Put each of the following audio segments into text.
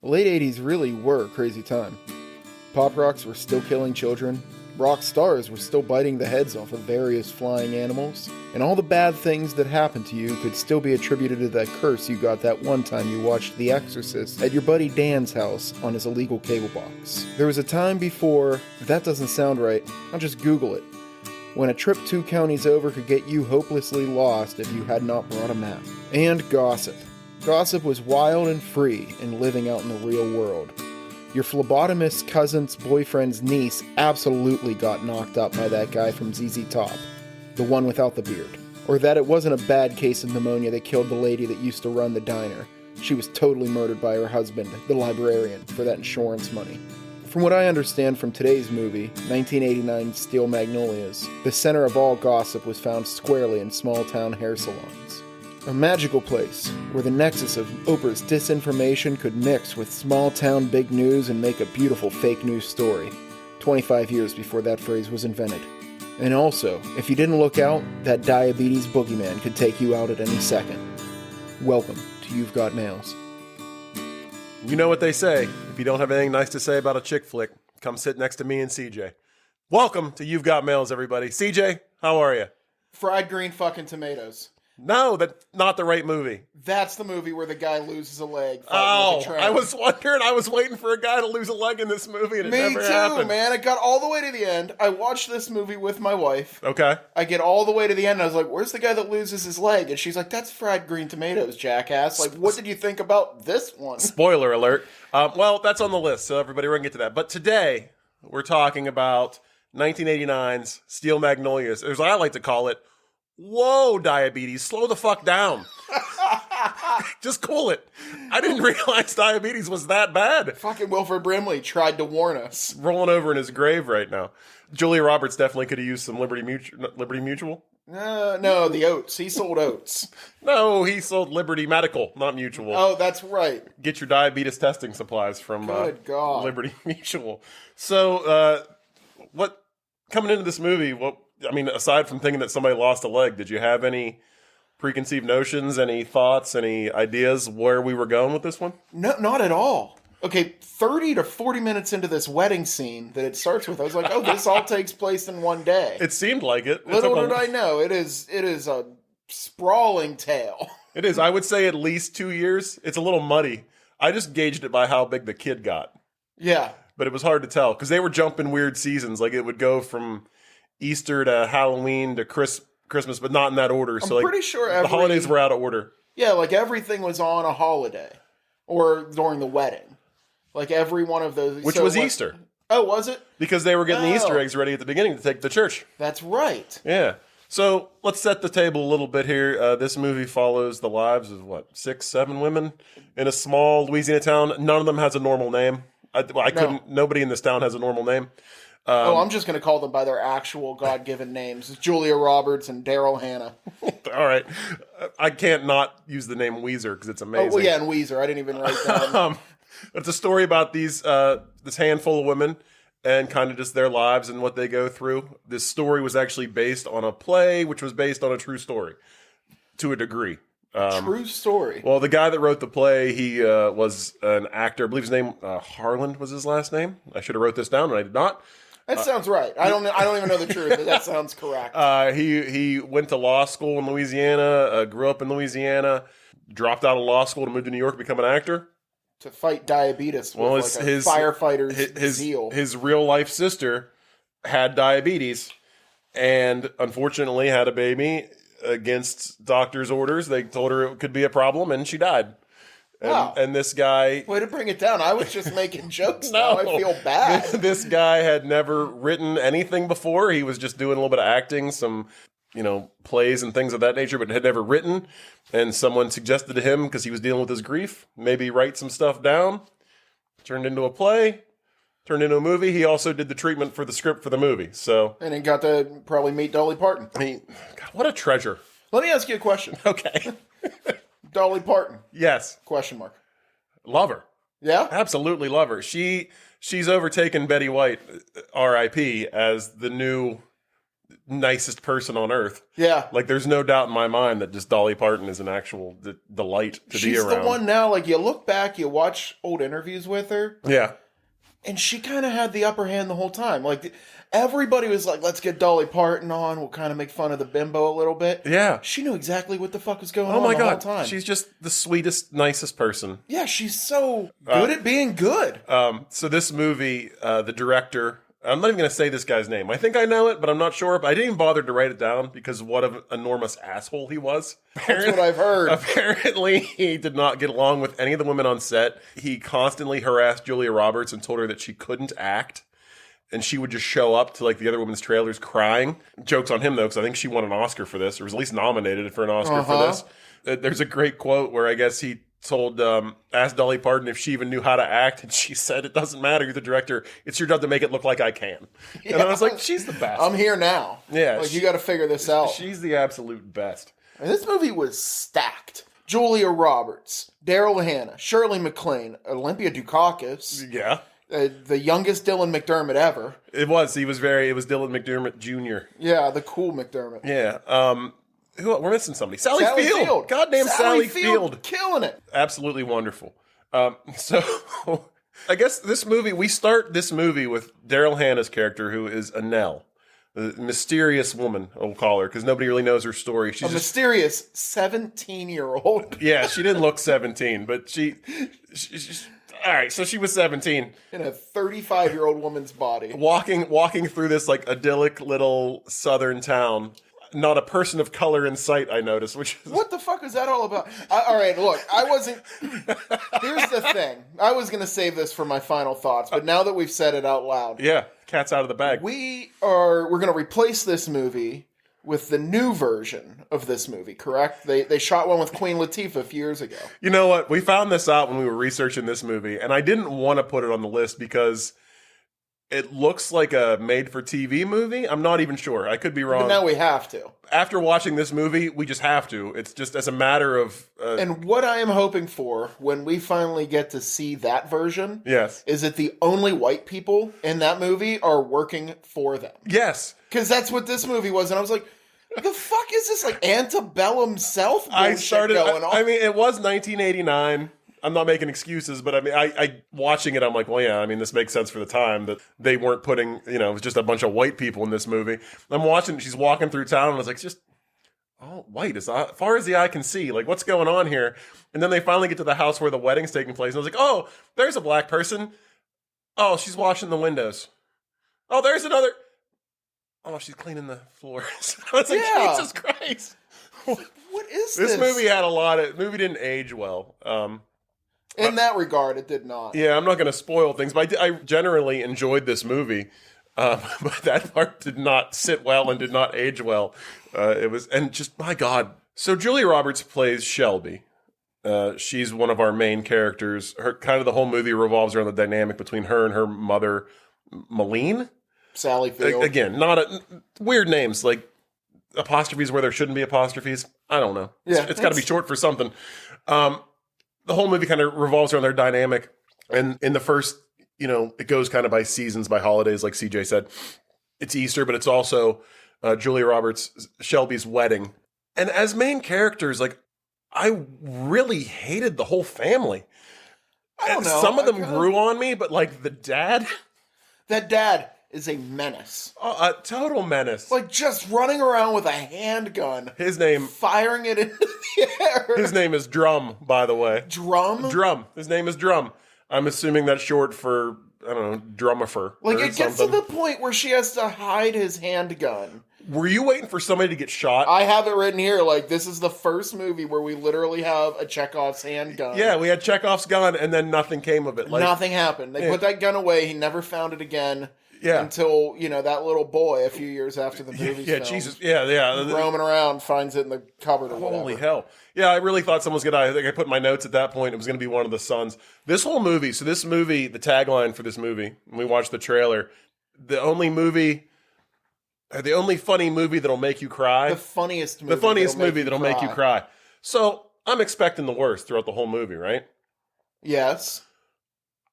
The late 80s really were a crazy time. Pop rocks were still killing children, rock stars were still biting the heads off of various flying animals, and all the bad things that happened to you could still be attributed to that curse you got that one time you watched The Exorcist at your buddy Dan's house on his illegal cable box. There was a time before, if that doesn't sound right, I'll just Google it, when a trip 2 counties over could get you hopelessly lost if you had not brought a map. And gossip. Gossip was wild and free and living out in the real world. Your phlebotomist's cousin's boyfriend's niece absolutely got knocked up by that guy from ZZ Top, the one without the beard. Or that it wasn't a bad case of pneumonia that killed the lady that used to run the diner. She was totally murdered by her husband, the librarian, for that insurance money. From what I understand from today's movie, 1989's Steel Magnolias, the center of all gossip was found squarely in small-town hair salons. A magical place where the nexus of Oprah's disinformation could mix with small-town big news and make a beautiful fake news story, 25 years before that phrase was invented. And also, if you didn't look out, that diabetes boogeyman could take you out at any second. Welcome to You've Got Mails. You know what they say, if you don't have anything nice to say about a chick flick, come sit next to me and CJ. Welcome to You've Got Mails, everybody. CJ, how are you? Fried green fucking tomatoes. No, that's not the right movie. That's the movie where the guy loses a leg. Oh, I was wondering. I was waiting for a guy to lose a leg in this movie, and it never happened. Me too, man. I got all the way to the end. I watched this movie with my wife. Okay. I get all the way to the end, and I was like, where's the guy that loses his leg? And she's like, that's fried green tomatoes, jackass. Like, what did you think about this one? Spoiler alert. Well, that's on the list, so everybody, we're going to get to that. But today, we're talking about 1989's Steel Magnolias, or as I like to call it, whoa, diabetes, slow the fuck down. Just cool it. I didn't realize diabetes was that bad. Fucking Wilford Brimley tried to warn us. Rolling over in his grave right now. Julia Roberts definitely could have used some Liberty Mutual. No, the oats. He sold oats. No, he sold Liberty Medical, not Mutual. Oh, that's right. Get your diabetes testing supplies from Good God. Liberty Mutual. So, what coming into this movie, aside from thinking that somebody lost a leg, did you have any preconceived notions, any thoughts, any ideas where we were going with this one? No, not at all. Okay, 30 to 40 minutes into this wedding scene that it starts with, I was like, oh, this all takes place in one day. It seemed like it. Little did I know, it is a sprawling tale. It is. I would say at least 2 years. It's a little muddy. I just gauged it by how big the kid got. Yeah. But it was hard to tell because they were jumping weird seasons. Like it would go from Easter to Halloween to Christmas, but not in that order. So I'm pretty sure the holidays were out of order. Yeah, like everything was on a holiday or during the wedding. Like every one of those. Which was Easter. Oh, was it? Because they were getting the Easter eggs ready at the beginning to take to the church. That's right. Yeah. So let's set the table a little bit here. This movie follows the lives of, 6, 7 women in a small Louisiana town. None of them has a normal name. Nobody in this town has a normal name. I'm just going to call them by their actual God-given names. It's Julia Roberts and Daryl Hannah. All right. I can't not use the name Weezer because it's amazing. Oh, well, yeah, and Weezer. I didn't even write that. It's a story about this handful of women and kind of just their lives and what they go through. This story was actually based on a play, which was based on a true story to a degree. True story. Well, the guy that wrote the play, he was an actor. I believe his name, Harland was his last name. I should have wrote this down, and I did not. That sounds right. I don't even know the truth, but that sounds correct. He went to law school in Louisiana, grew up in Louisiana, dropped out of law school to move to New York, become an actor. To fight diabetes with his firefighter's zeal. His real life sister had diabetes and unfortunately had a baby against doctor's orders. They told her it could be a problem and she died. Wow. And this guy... Way to bring it down. I was just making jokes. Now I feel bad. This guy had never written anything before. He was just doing a little bit of acting, some, plays and things of that nature, but had never written. And someone suggested to him, because he was dealing with his grief, maybe write some stuff down. Turned into a play. Turned into a movie. He also did the treatment for the script for the movie. And he got to probably meet Dolly Parton. God, what a treasure. Let me ask you a question. Okay. Dolly Parton. Yes. Question mark. Love her. Yeah? Absolutely love her. She's overtaken Betty White, R.I.P., as the new nicest person on earth. Yeah. Like, there's no doubt in my mind that just Dolly Parton is an actual delight to be She's around. the one now, like, you look back, you watch old interviews with her, Yeah. and she kind of had the upper hand the whole time. Like, everybody was like, let's get Dolly Parton on, we'll kind of make fun of the bimbo a little bit. Yeah. She knew exactly what the fuck was going on Oh my the God. whole time. She's just the sweetest, nicest person. Yeah, she's so good at being good. So this movie, the director, I'm not even going to say this guy's name. I think I know it, but I'm not sure. But I didn't even bother to write it down because what an enormous asshole he was. That's what I've heard. Apparently, he did not get along with any of the women on set. He constantly harassed Julia Roberts and told her that she couldn't act. And she would just show up to, like, the other women's trailers crying. Joke's on him, though, because I think she won an Oscar for this, or was at least nominated for an Oscar for this. There's a great quote where I guess he told, asked Dolly Parton if she even knew how to act, and she said, "It doesn't matter, you're the director. It's your job to make it look like I can." Yeah. And I was like, she's the best. I'm here now. Yeah. Like, you got to figure this out. She's the absolute best. And this movie was stacked. Julia Roberts, Daryl Hannah, Shirley MacLaine, Olympia Dukakis, Yeah. the youngest Dylan McDermott ever. It was Dylan McDermott Jr. Yeah, the cool McDermott. Yeah. We're missing somebody. Sally Field. Goddamn Sally Field. Killing it. Absolutely wonderful. So I guess we start this movie with Daryl Hannah's character, who is Annelle, the mysterious woman, we'll call her, because nobody really knows her story. She's mysterious 17-year-old. Yeah, she didn't look 17, but she's all right, so she was 17. In a 35-year-old woman's body. Walking through this, like, idyllic little southern town. Not a person of color in sight, I noticed. Which is... What the fuck is that all about? All right, look, I wasn't... Here's the thing. I was going to save this for my final thoughts, but now that we've said it out loud... Yeah, cat's out of the bag. We're going to replace this movie with the new version of this movie, correct? They shot one with Queen Latifah a few years ago. You know what? We found this out when we were researching this movie, and I didn't want to put it on the list because... It looks like a made-for-TV movie. I'm not even sure. I could be wrong. But now we have to. After watching this movie, we just have to. It's just as a matter of... And what I am hoping for when we finally get to see that version... Yes. ...is that the only white people in that movie are working for them. Yes. Because that's what this movie was. And I was like, the fuck is this, like, antebellum South bullshit going on? I mean, it was 1989... I'm not making excuses, but I mean, I watching it, I'm like, well, yeah, I mean, this makes sense for the time that they weren't putting, it was just a bunch of white people in this movie. I'm watching, she's walking through town, and I was like, just all white as far as the eye can see. Like, what's going on here? And then they finally get to the house where the wedding's taking place, and I was like, oh, there's a black person. Oh, she's washing the windows. Oh, there's another. Oh, she's cleaning the floors. I was like, yeah. Jesus Christ. What is this? This movie had movie didn't age well. In that regard, it did not. Yeah, I'm not going to spoil things, but I generally enjoyed this movie. But that part did not sit well and did not age well. My God. So Julia Roberts plays Shelby. She's one of our main characters. The whole movie revolves around the dynamic between her and her mother, Malene. Sally Field. Again, weird names, like apostrophes where there shouldn't be apostrophes. I don't know. Yeah, it's got to be short for something. The whole movie kind of revolves around their dynamic. And in the first, it goes kind of by seasons, by holidays, like CJ said. It's Easter, but it's also Julia Roberts, Shelby's wedding. And as main characters, like, I really hated the whole family. I don't know. Some of them grew on me, but, like, the dad... That dad is a menace. A total menace. Like, just running around with a handgun. His name... Firing it into the air. His name is Drum, by the way. Drum? Drum. His name is Drum. I'm assuming that's short for, I don't know, Drumifer. Like, it gets to the point where she has to hide his handgun. Were you waiting for somebody to get shot? I have it written here. Like, this is the first movie where we literally have a Chekhov's handgun. Yeah, we had Chekhov's gun, and then nothing came of it. Like, nothing happened. They put that gun away. He never found it again. Yeah. Until, that little boy a few years after the movie filmed. Jesus. Yeah. Roaming around, finds it in the cupboard or whatever. Holy hell. Yeah, I really thought someone was going to die. I think I put in my notes at that point. It was going to be one of the sons. This whole movie, the tagline for this movie, when we watched the trailer, the only funny movie that'll make you cry. The funniest movie that'll make you cry. So I'm expecting the worst throughout the whole movie, right? Yes.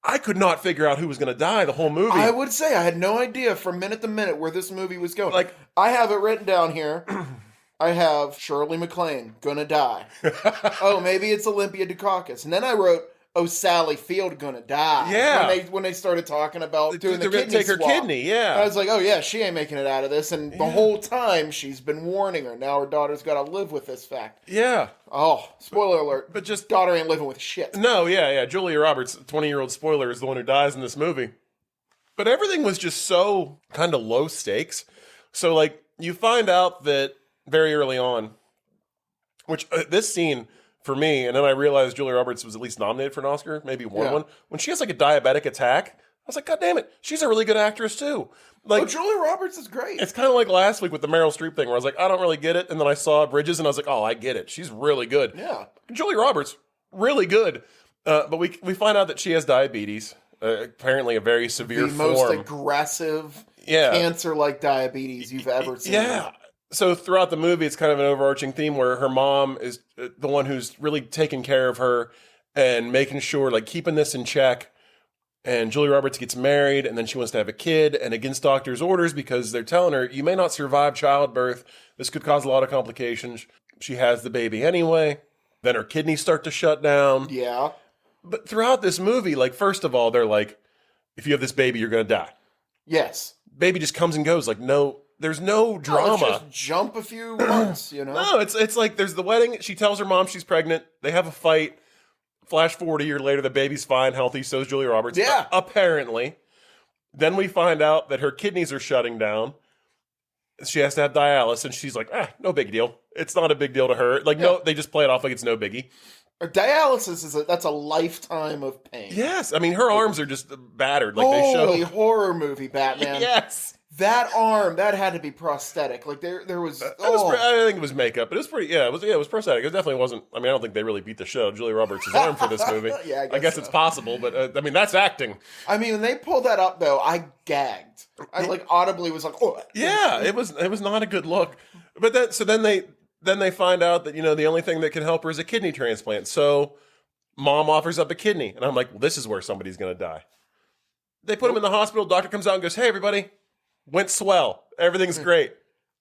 I could not figure out who was going to die the whole movie. I would say I had no idea from minute to minute where this movie was going. Like, I have it written down here. I have Shirley MacLaine gonna die. Oh, maybe it's Olympia Dukakis. And then I wrote, oh, Sally Field gonna die. Yeah. When they started talking about doing the They're kidney gonna take swap. her kidney, yeah. And I was like, oh yeah, she ain't making it out of this. And the whole time she's been warning her. Now her daughter's got to live with this fact. Yeah. Oh, spoiler alert. But just... daughter ain't living with shit. No, yeah. Julia Roberts, 20-year-old spoiler, is the one who dies in this movie. But everything was just so kind of low stakes. So, like, you find out that very early on, which this scene... for me, and then I realized Julia Roberts was at least nominated for an Oscar, maybe won one. When she has like a diabetic attack, I was like, God damn it, she's a really good actress too. Like, Julia Roberts is great. It's kind of like last week with the Meryl Streep thing, where I was like, I don't really get it, and then I saw Bridges, and I was like, oh, I get it. She's really good. Yeah, Julia Roberts, really good. But we find out that she has diabetes, apparently a very severe form. The most aggressive, cancer-like diabetes you've ever seen. Yeah. So throughout the movie, it's kind of an overarching theme where her mom is the one who's really taking care of her and making sure, like, keeping this in check. And Julia Roberts gets married, and then she wants to have a kid, and against doctor's orders, because they're telling her, you may not survive childbirth. This could cause a lot of complications. She has the baby anyway. Then her kidneys start to shut down. Yeah. But throughout this movie, like, first of all, they're like, if you have this baby, you're going to die. Yes. Baby just comes and goes. Like, no... There's no drama. Let's just jump a few months, you know? No, it's like there's the wedding. She tells her mom she's pregnant. They have a fight. Flash forward a year later, the baby's fine, healthy. So is Julia Roberts. Yeah. Apparently. Then we find out that her kidneys are shutting down. She has to have dialysis, and she's like, no big deal. It's not a big deal to her. Like, no, they just play it off like it's no biggie. Dialysis that's a lifetime of pain. Yes. I mean, her arms are just battered. Like Holy they show. horror movie, Batman. Yes. That arm, that had to be prosthetic. Like there was. I think it was makeup, but it was pretty. Yeah, it was prosthetic. It definitely wasn't. I mean, I don't think they really beat the shit out of Julia Roberts' arm for this movie. Yeah, I guess it's possible, but I mean, that's acting. I mean, when they pulled that up, though, I gagged. I like audibly was like, oh. Yeah, it was not a good look. But then they find out that the only thing that can help her is a kidney transplant. So mom offers up a kidney, and I'm like, well, this is where somebody's gonna die. They put him in the hospital. Doctor comes out and goes, hey, everybody. Went swell. Everything's great.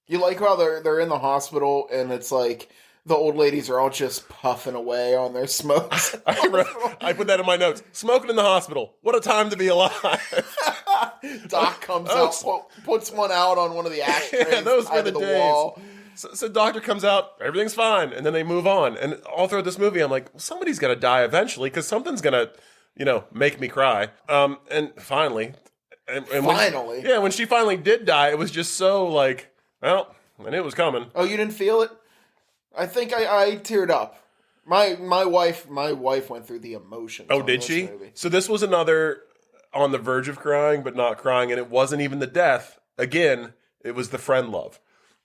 You like how they're in the hospital and it's like the old ladies are all just puffing away on their smokes. I put that in my notes. Smoking in the hospital. What a time to be alive. Doc comes out, puts one out on one of the ashtrays. Yeah, those were the days. Wall. So doctor comes out, everything's fine, and then they move on. And all through this movie, I'm like, well, somebody's gonna die eventually because something's gonna, make me cry. And finally. And finally? When she finally did die, it was just so like, well, I knew it was coming. Oh, you didn't feel it? I think I teared up. My wife went through the emotions. Oh, did she? Movie. So this was another on the verge of crying, but not crying, and it wasn't even the death. Again, it was the friend love.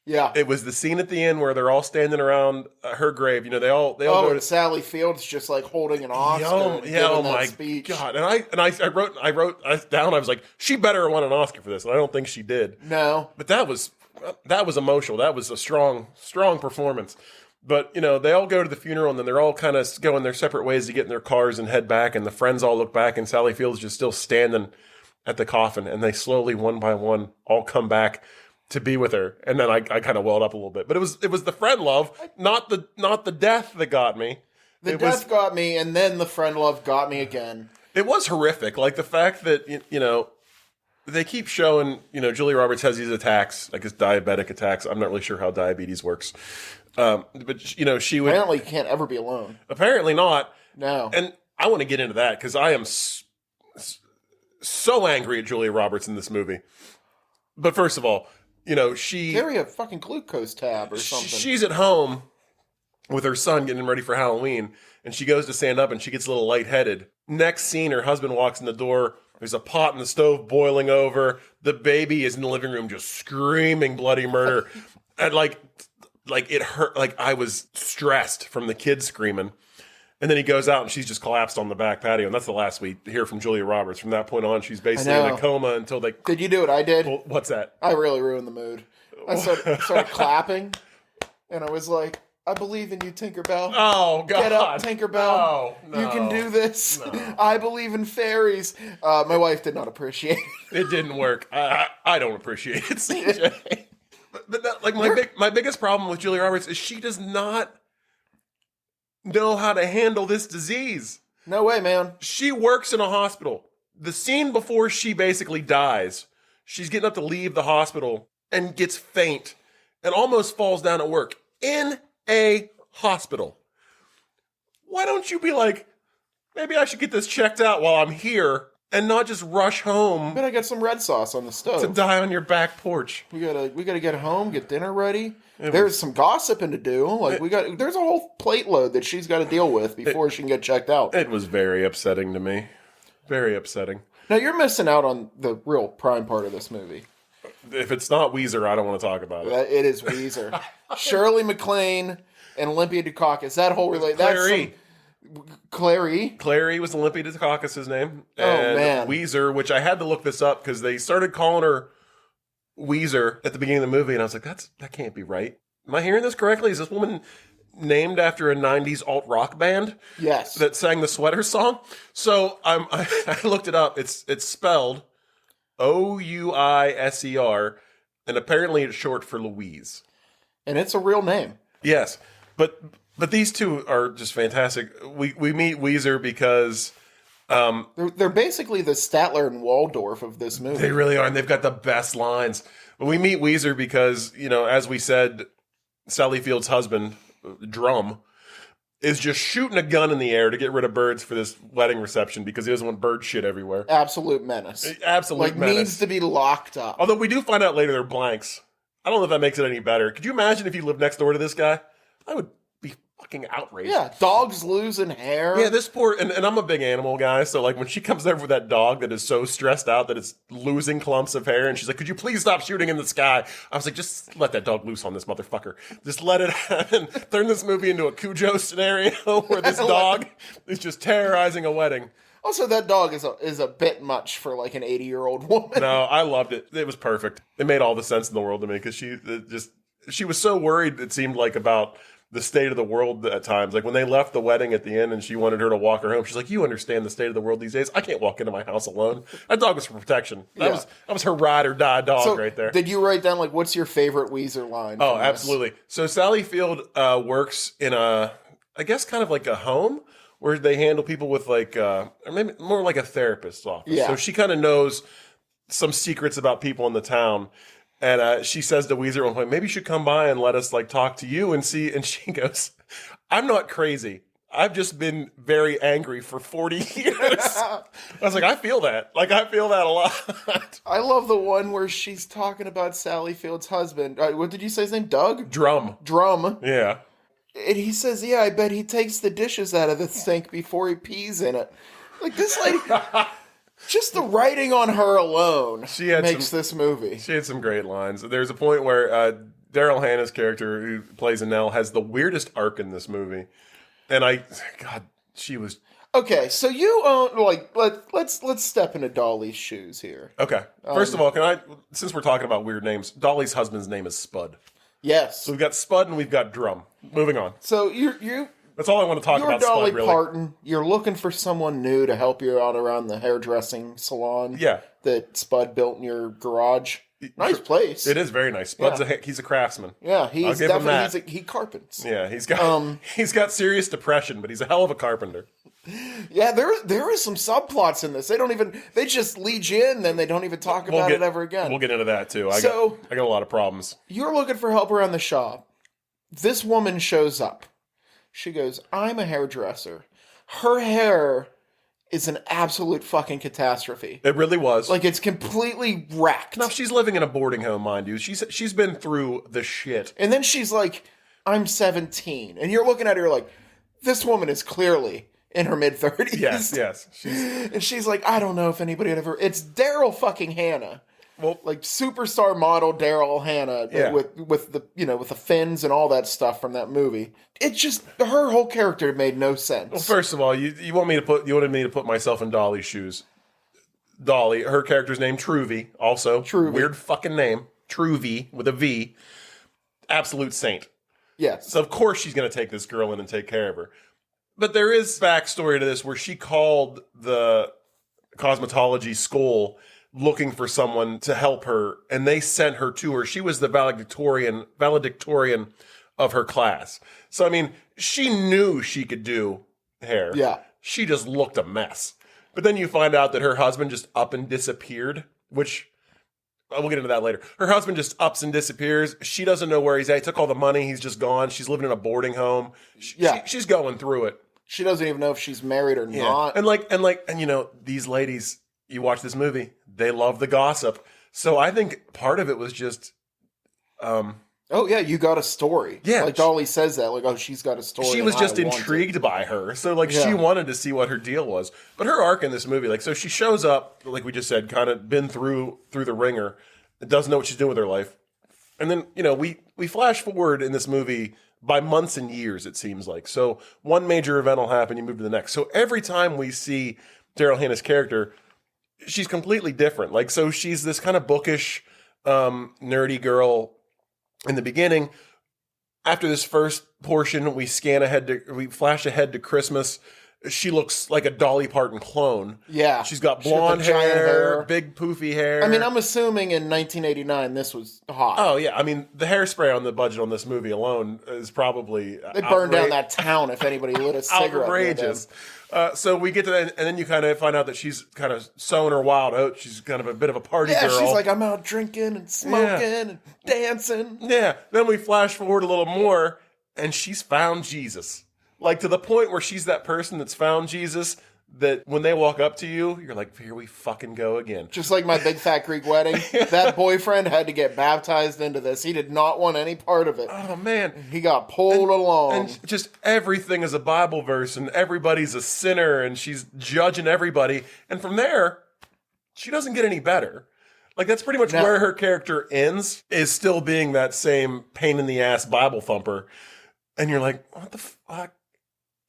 Yeah, it was the scene at the end where they're all standing around her grave. They all go to Sally Field's just like holding an Oscar. Oh my speech. God! And I wrote down. I was like, she better have won an Oscar for this, and I don't think she did. No, but that was emotional. That was a strong performance. But they all go to the funeral, and then they're all kind of going their separate ways to get in their cars and head back. And the friends all look back, and Sally Field's just still standing at the coffin, and they slowly, one by one, all come back to be with her. And then I kind of welled up a little bit. But it was the friend love, not the death that got me. The death got me, and then the friend love got me again. It was horrific. Like the fact that, they keep showing, Julia Roberts has these attacks, like his diabetic attacks. I'm not really sure how diabetes works. But, she would... Apparently can't ever be alone. Apparently not. No. And I want to get into that because I am so angry at Julia Roberts in this movie. But first of all, she... Carry a fucking glucose tab or something. She's at home with her son getting ready for Halloween, and she goes to stand up, and she gets a little lightheaded. Next scene, her husband walks in the door. There's a pot in the stove boiling over. The baby is in the living room just screaming bloody murder. And, like it hurt. Like, I was stressed from the kids screaming. And then he goes out, and she's just collapsed on the back patio. And that's the last we hear from Julia Roberts. From that point on, she's basically in a coma until they... Did you do what I did? Well, what's that? I really ruined the mood. I started clapping, and I was like, I believe in you, Tinkerbell. Oh, God. Get up, Tinkerbell. No, You can do this. no. I believe in fairies. My wife did not appreciate it. It didn't work. I don't appreciate it, CJ. But that, like my biggest problem with Julia Roberts is she does not know how to handle this disease. No way, man. She works in a hospital. The scene before she basically dies, she's getting up to leave the hospital and gets faint and almost falls down at work in a hospital. Why don't you be like, maybe I should get this checked out while I'm here and not just rush home Better get some red sauce on the stove. to die on your back porch? We gotta get home, get dinner ready. There's some gossiping to do. Like there's a whole plate load that she's got to deal with before she can get checked out. It was very upsetting to me. Very upsetting. Now you're missing out on the real prime part of this movie. If it's not Weezer, I don't want to talk about it. It is Weezer, Shirley MacLaine, and Olympia Dukakis. That whole Clary. Clary. Clary was Olympia Dukakis' name. Oh, And man. Weezer, which I had to look this up because they started calling her Weezer at the beginning of the movie, and I was like, that can't be right. Am I hearing this correctly? Is this woman named after a 90s alt-rock band? Yes. That sang the Sweater song? So I looked it up. It's spelled Ouiser, and apparently it's short for Louise. And it's a real name. Yes, but these two are just fantastic. We meet Weezer because They're basically the Statler and Waldorf of this movie. they really are, and they've got the best lines. But we meet Weezer because, as we said, Sally Field's husband, Drum, is just shooting a gun in the air to get rid of birds for this wedding reception because he doesn't want bird shit everywhere. Absolute menace. Absolute menace. Needs to be locked up. Although we do find out later they're blanks. I don't know if that makes it any better. Could you imagine if you lived next door to this guy? I would be fucking outraged. Yeah, dogs losing hair. Yeah, this poor, and I'm a big animal guy, so like when she comes over with that dog that is so stressed out that it's losing clumps of hair, and she's like, could you please stop shooting in the sky? I was like, just let that dog loose on this motherfucker. Just let it happen. Turn this movie into a Cujo scenario where this dog is just terrorizing a wedding. Also, that dog is a bit much for like an 80-year-old woman. No, I loved it. It was perfect. It made all the sense in the world to me because she was so worried, it seemed like, about the state of the world at times. Like when they left the wedding at the end and she wanted her to walk her home, she's like, you understand the state of the world these days? I can't walk into my house alone. That dog was for protection. That was her ride or die dog right there. Did you write down like what's your favorite Weezer line? Oh, from this? absolutely. So Sally Field works in I guess kind of like a home where they handle people with like, or maybe more like a therapist's office. Yeah. So she kind of knows some secrets about people in the town. And she says to Weezer at one point, maybe you should come by and let us like talk to you and see. And she goes, I'm not crazy. I've just been very angry for 40 years. I was like, I feel that. Like, I feel that a lot. I love the one where she's talking about Sally Field's husband. What did you say his name? Doug? Drum. Yeah. And he says, yeah, I bet he takes the dishes out of the sink before he pees in it. Like, this lady, just the writing on her alone makes this movie. She had some great lines. There's a point where Daryl Hannah's character, who plays Annelle, has the weirdest arc in this movie. And she was... Okay, so you own, like, let's step into Dolly's shoes here. Okay. First of all, since we're talking about weird names, Dolly's husband's name is Spud. Yes. So we've got Spud and we've got Drum. Moving on. So that's all I want to talk about. You're Dolly Spud, really. Parton. You're looking for someone new to help you out around the hairdressing salon. Yeah. That Spud built in your garage. Nice place. It is very nice. Spud's he's a craftsman. Yeah, I'll give him that. He carpents. Yeah, he's got serious depression, but he's a hell of a carpenter. Yeah, there is some subplots in this. They just lead you in, then they don't even talk about it ever again. We'll get into that too. I got a lot of problems. You're looking for help around the shop. This woman shows up. She goes, I'm a hairdresser. Her hair is an absolute fucking catastrophe. It really was. Like, it's completely wrecked. Now, she's living in a boarding home, mind you. She's been through the shit. And then she's like, I'm 17. And you're looking at her like, this woman is clearly in her mid-30s. Yes. And she's like, I don't know if anybody had ever... It's Daryl fucking Hannah. Well, like superstar model Daryl Hannah with the fins and all that stuff from that movie. It just, her whole character made no sense. Well, first of all, you wanted me to put myself in Dolly's shoes. Dolly, her character's name Truvy, also Truvy. Weird fucking name, Truvy with a V. Absolute saint. Yes. So of course she's going to take this girl in and take care of her. But there is backstory to this where she called the cosmetology school looking for someone to help her, and they sent her to her. She was the valedictorian of her class. So, I mean, she knew she could do hair. Yeah. She just looked a mess. But then you find out that her husband just up and disappeared, which we'll get into that later. Her husband just ups and disappears. She doesn't know where he's at. He took all the money. He's just gone. She's living in a boarding home. She's going through it. She doesn't even know if she's married or not. And you know, these ladies, you watch this movie, they love the gossip. So I think part of it was just, oh yeah, you got a story. Yeah. Like Dolly says that, like, oh, she's got a story. She was just intrigued by her. So like she wanted to see what her deal was. But her arc in this movie, like, so she shows up, like we just said, kind of been through the ringer, doesn't know what she's doing with her life. And then, you know, we flash forward in this movie by months and years, it seems like. So one major event will happen, you move to the next. So every time we see Daryl Hannah's character, she's completely different. Like, so she's this kind of bookish, nerdy girl in the beginning. After this first portion, we flash ahead to Christmas. She looks like a Dolly Parton clone. Yeah. She's got blonde hair, big poofy hair. I mean, I'm assuming in 1989 this was hot. Oh, yeah. I mean, the hairspray on the budget on this movie alone is probably They burned down that town if anybody lit a cigarette. Outrageous. So we get to that, and then you kind of find out that she's kind of sowing her wild oats. She's kind of a bit of a party girl. Yeah, she's like, I'm out drinking and smoking and dancing. Yeah. Then we flash forward a little more, and she's found Jesus. Like, to the point where she's that person that's found Jesus that when they walk up to you, you're like, here we fucking go again. Just like my big fat Greek wedding. That boyfriend had to get baptized into this. He did not want any part of it. Oh, man. He got pulled along. And just everything is a Bible verse, and everybody's a sinner, and she's judging everybody. And from there, she doesn't get any better. Like, that's pretty much where her character ends, is still being that same pain-in-the-ass Bible thumper. And you're like, what the fuck?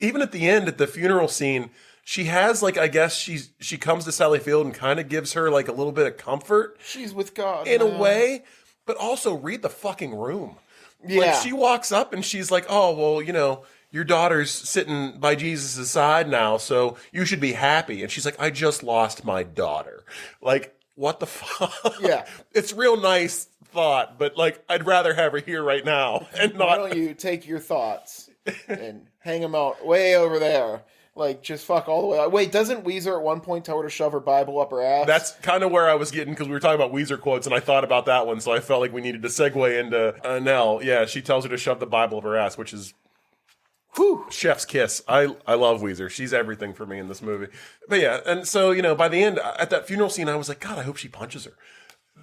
Even at the end, at the funeral scene, she has, like, I guess she comes to Sally Field and kind of gives her, like, a little bit of comfort. She's with God. In a way, but also read the fucking room. Yeah. Like, she walks up and she's like, oh, well, you know, your daughter's sitting by Jesus' side now, so you should be happy. And she's like, I just lost my daughter. Like, what the fuck? Yeah. It's real nice thought, but, like, I'd rather have her here right now and not... Why don't you take your thoughts and hang them out way over there? Like, just fuck all the way out. Wait, doesn't Weezer at one point tell her to shove her Bible up her ass? That's kind of where I was getting, because we were talking about Weezer quotes, and I thought about that one, so I felt like we needed to segue into Nell. Yeah, she tells her to shove the Bible up her ass, which is... Whew, chef's kiss. I love Weezer. She's everything for me in this movie. But yeah, and so, you know, by the end, at that funeral scene, I was like, God, I hope she punches her.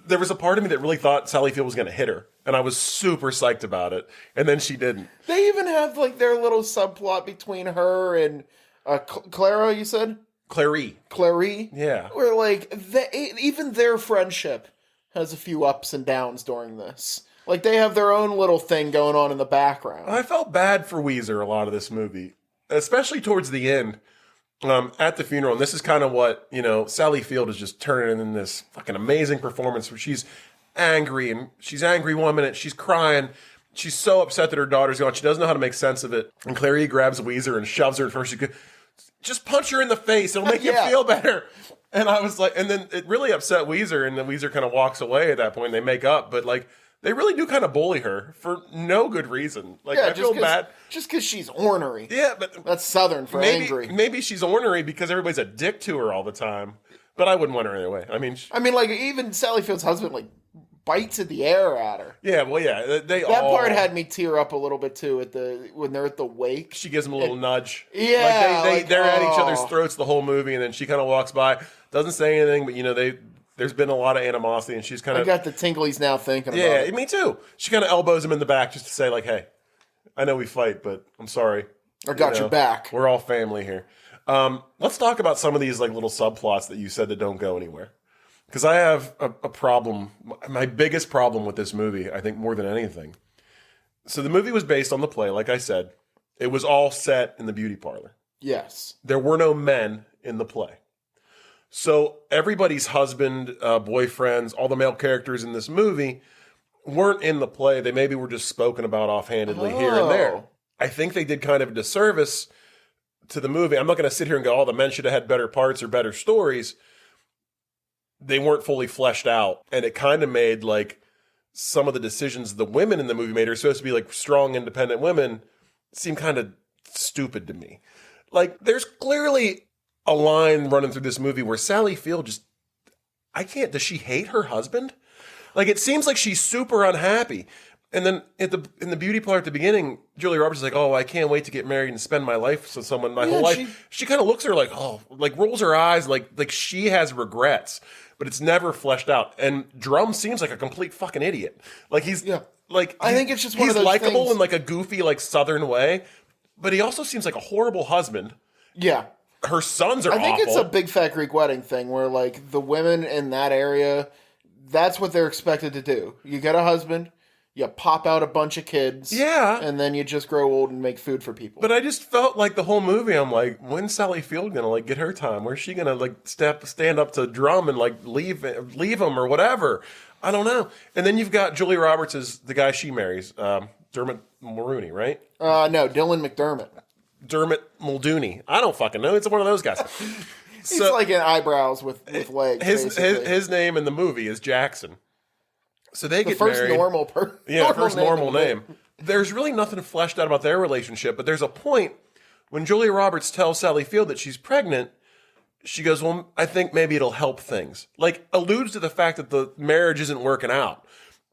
There was a part of me that really thought Sally Field was going to hit her, and I was super psyched about it, and then she didn't. They even have, like, their little subplot between her and Clara, you said? Clary? Yeah. Where, like, even their friendship has a few ups and downs during this. Like, they have their own little thing going on in the background. I felt bad for Weezer a lot of this movie, especially towards the end. At the funeral, and this is kind of what, you know, Sally Field is just turning in this fucking amazing performance where she's angry, and she's angry 1 minute, she's crying, she's so upset that her daughter's gone, she doesn't know how to make sense of it, and Clary grabs Weezer and shoves her in front. She goes, just punch her in the face, it'll make you feel better. And I was like, and then it really upset Weezer, and then Weezer kind of walks away at that point, and they make up, but like, they really do kind of bully her for no good reason. Like, I feel bad. Just because she's ornery. Yeah, but... That's Southern for angry. Maybe she's ornery because everybody's a dick to her all the time. But I wouldn't want her anyway. I mean, like, even Sally Field's husband, like, bites at the air at her. Yeah, well, yeah. That part had me tear up a little bit, too, when they're at the wake. She gives him a little nudge. Yeah. They're at each other's throats the whole movie, and then she kind of walks by, doesn't say anything, but, you know, there's been a lot of animosity, and she's kind of... I got the tinglies now thinking about it. Yeah, me too. She kind of elbows him in the back just to say, like, hey, I know we fight, but I'm sorry. I got your back. We're all family here. Let's talk about some of these, like, little subplots that you said that don't go anywhere. Because I have a problem. My biggest problem with this movie, I think more than anything. So the movie was based on the play, like I said. It was all set in the beauty parlor. Yes. There were no men in the play. So everybody's husband, boyfriends, all the male characters in this movie weren't in the play. They maybe were just spoken about offhandedly here and there. I think they did kind of a disservice to the movie. I'm not going to sit here and go, oh, the men should have had better parts or better stories. They weren't fully fleshed out. And it kind of made, like, some of the decisions the women in the movie made are supposed to be, like, strong, independent women seem kind of stupid to me. Like, there's clearly a line running through this movie where Sally Field just, does she hate her husband? Like, it seems like she's super unhappy. And then in the beauty parlor at the beginning, Julia Roberts is like, oh, I can't wait to get married and spend my life with someone my whole life. She kind of looks at her like, oh, like rolls her eyes like she has regrets, but it's never fleshed out. And Drum seems like a complete fucking idiot. Like I think it's just one of those likable things. In like a goofy, like Southern way, but he also seems like a horrible husband. Yeah. Her sons are awful. I think it's a big fat Greek wedding thing where like the women in that area, that's what they're expected to do. You get a husband, you pop out a bunch of kids, and then you just grow old and make food for people. But I just felt like the whole movie, I'm like, when's Sally Field gonna like get her time? Where's she gonna like stand up to Drum and like leave him or whatever? I don't know. And then you've got Julia Roberts as the guy she marries, Dermot Mulroney, right? No, Dylan McDermott. Dermot Muldooney. I don't fucking know. It's one of those guys. He's like an eyebrows with legs. His name in the movie is Jackson. So they get married. The first normal name. There's really nothing fleshed out about their relationship, but there's a point when Julia Roberts tells Sally Field that she's pregnant. She goes, well, I think maybe it'll help things. Like, alludes to the fact that the marriage isn't working out.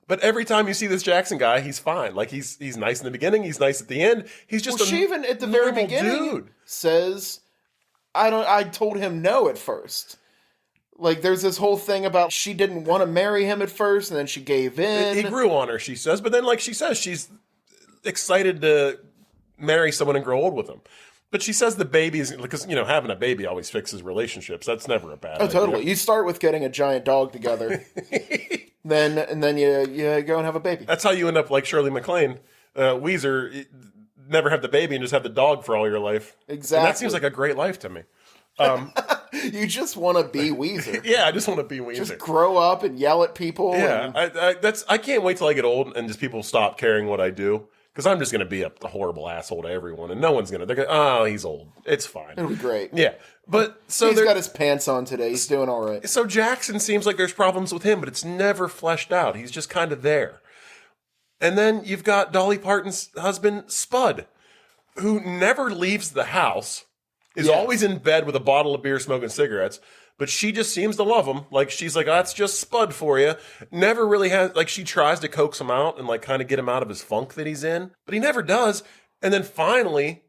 But every time you see this Jackson guy, he's fine. Like, he's nice in the beginning, he's nice at the end. He's just she even at the very beginning says, I told him no at first. Like, there's this whole thing about she didn't want to marry him at first, and then she gave in. He grew on her, she says. But then, like she says, she's excited to marry someone and grow old with him. But she says the baby is, because, having a baby always fixes relationships. That's never a bad idea. Totally. You start with getting a giant dog together. then you go and have a baby. That's how you end up like Shirley MacLaine. Weezer, never have the baby and just have the dog for all your life. Exactly. And that seems like a great life to me. You just want to be Weezer. Yeah, I just want to be Weezer. Just grow up and yell at people. Yeah, I can't wait till I get old and just people stop caring what I do. Because I'm just going to be a horrible asshole to everyone, and no one's going to. They're going, oh, he's old. It's fine. It'll be great. Yeah, but so he's got his pants on today. He's doing all right. So Jackson seems like there's problems with him, but it's never fleshed out. He's just kind of there. And then you've got Dolly Parton's husband, Spud, who never leaves the house. Is always in bed with a bottle of beer smoking cigarettes, but she just seems to love him. Like, she's like, that's just Spud for you. Never really has, like, she tries to coax him out and, like, kind of get him out of his funk that he's in, but he never does. And then finally,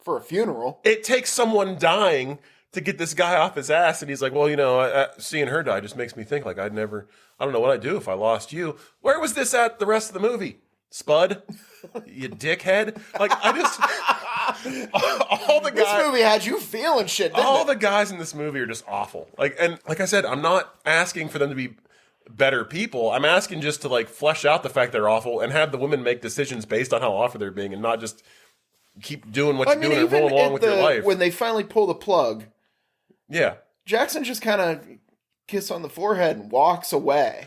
for a funeral, it takes someone dying to get this guy off his ass. And he's like, well, seeing her die just makes me think, like, I don't know what I'd do if I lost you. Where was this at the rest of the movie? Spud? You dickhead. Like, all the guys. This movie had you feeling shit, didn't all it? the guys in this movie are just awful. Like I said, I'm not asking for them to be better people. I'm asking just to like flesh out the fact they're awful and have the women make decisions based on how awful they're being and not just keep doing what you're doing and roll along with your life. When they finally pull the plug, yeah, Jackson just kind of kiss on the forehead and walks away.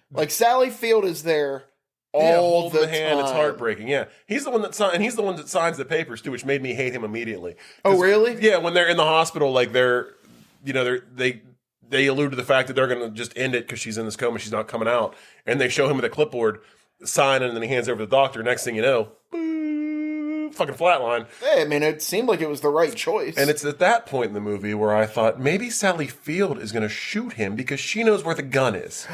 Like, Sally Field is there all the hand. It's heartbreaking. Yeah, he's the one that signs the papers too, which made me hate him immediately. Oh, really? Yeah, when they're in the hospital, like they allude to the fact that they're going to just end it because she's in this coma, she's not coming out, and they show him with a clipboard signing, and then he hands over to the doctor. Next thing you know, boo, fucking flatline. Hey, I mean, it seemed like it was the right choice. And it's at that point in the movie where I thought maybe Sally Field is going to shoot him because she knows where the gun is.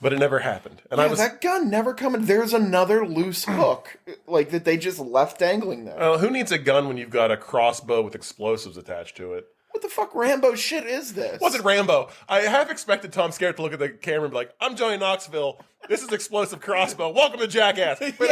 But it never happened. And that gun never coming. There's another loose hook, like, that they just left dangling there. Who needs a gun when you've got a crossbow with explosives attached to it? What the fuck Rambo shit is this? Wasn't Rambo. I have expected Tom Skerritt to look at the camera and be like, I'm Johnny Knoxville. This is explosive crossbow. Welcome to Jackass. Because